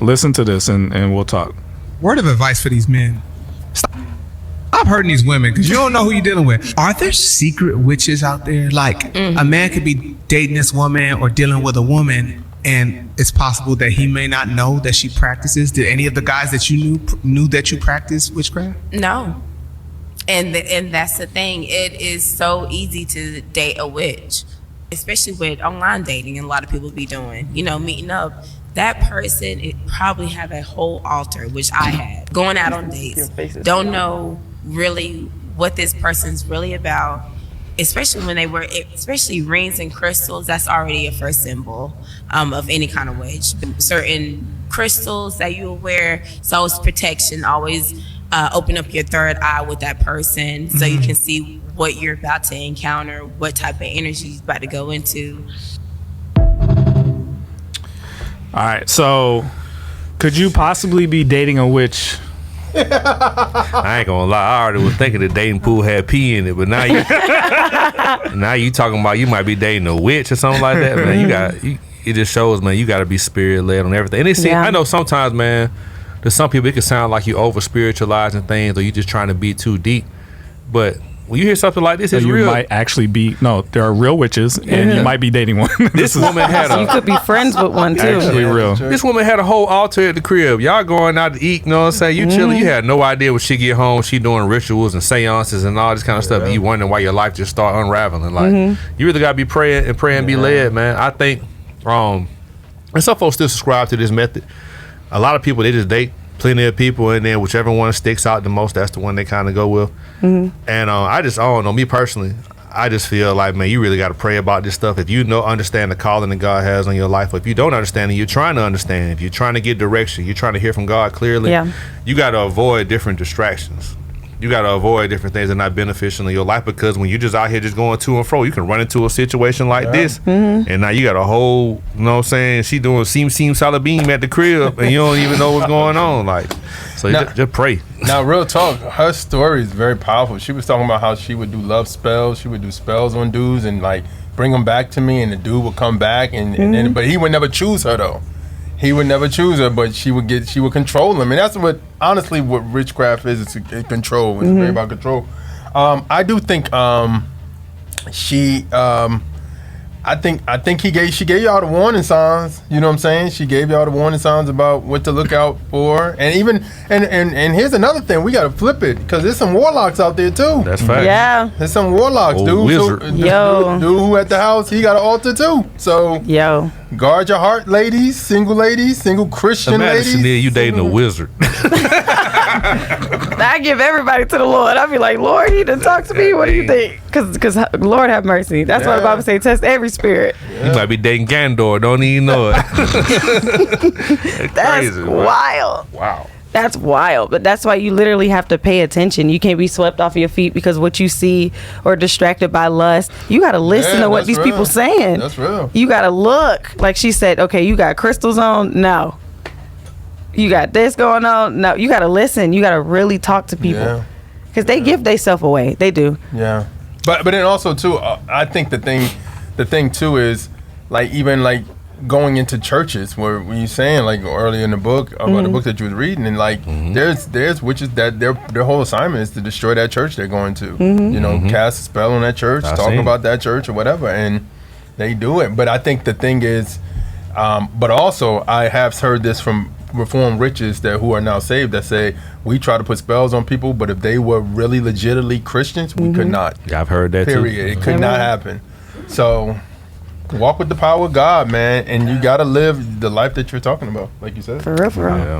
Listen to this and we'll talk. Word of advice for these men. Stop hurting these women because you don't know who you're dealing with. Are there secret witches out there? Like a man could be dating this woman or dealing with a woman, and it's possible that he may not know that she practices. Did any of the guys that you knew that you practiced witchcraft? No. And that's the thing. It is so easy to date a witch, especially with online dating. And a lot of people be doing, meeting up. That person, it probably have a whole altar, which I had, going out on dates. Don't know really what this person's really about, especially when especially rings and crystals. That's already a first symbol of any kind of witch. Certain crystals that you wear, it's always protection. Always open up your third eye with that person so you can see what you're about to encounter, what type of energy you're about to go into. All right, so could you possibly be dating a witch? I ain't gonna lie, I already was thinking the dating pool had pee in it, but now you talking about you might be dating a witch or something like that, man. It just shows, man, you gotta be spirit led on everything. And I know sometimes, man, to some people it can sound like you over spiritualizing things or you just trying to be too deep, but when you hear something like this, it's real. You might actually there are real witches, and you might be dating one. This woman had you could be friends with one too. Actually real. This woman had a whole altar at the crib. Y'all going out to eat, you know what I'm saying? You chilling. You had no idea when she get home, she doing rituals and seances and all this kind of stuff. And you wondering why your life just start unraveling. Like you really gotta be praying and be led, man. I think, and some folks still subscribe to this method. A lot of people, they just date plenty of people, and then whichever one sticks out the most, that's the one they kind of go with. And I don't know, me personally, I just feel like, man, you really got to pray about this stuff. If you understand the calling that God has on your life, or if you don't understand it, you're trying to understand. If you're trying to get direction, you're trying to hear from God clearly, you got to avoid different distractions. You got to avoid different things that are not beneficial in your life, because when you're just out here just going to and fro, you can run into a situation like this, and now you got a whole, you know what I'm saying, she doing seam solid beam at the crib, and you don't even know what's going on. Like, so now, just pray. Now, real talk, her story is very powerful. She was talking about how she would do love spells. She would do spells on dudes and like bring them back to me, and the dude would come back, and then, but he would never choose her though. He would never choose her, but she would control him, and that's what witchcraft is. It's control. It's very about control. I do think I think she gave y'all the warning signs. You know what I'm saying? She gave y'all the warning signs about what to look out for, and even and here's another thing, we gotta flip it because there's some warlocks out there too. That's fact. Yeah, there's some warlocks, dude. Wizard. Dude who at the house, he got an altar too. So guard your heart, ladies, single Christian ladies. Imagine you dating a wizard. I give everybody to the Lord. I be like, Lord, he done talk to me. What do you think? Because Lord have mercy. That's why the Bible say test every spirit. You might be dating Gandor. Don't even know it. That's crazy, wild. Wow. That's wild. But that's why you literally have to pay attention. You can't be swept off your feet because what you see or distracted by lust. You got to listen to what these people saying. That's real. You got to look. Like she said, okay, you got crystals on? No. You got this going on? No. You got to listen. You got to really talk to people. Because they give themselves away. They do. Yeah. But then also too, I think the thing too is like even like going into churches where when you're saying like earlier in the book about the book that you was reading, and like there's witches that their whole assignment is to destroy that church they're going to. You know, cast a spell on that church, talk about that church or whatever, and they do it. But I think the thing is, but also I have heard this from Reformed witches who are now saved that say we try to put spells on people, but if they were really legitimately Christians, we could not. Yeah, I've heard that period. too. It could not happen. So walk with the power of God, man, and you gotta live the life that you're talking about, like you said. For real. Yeah.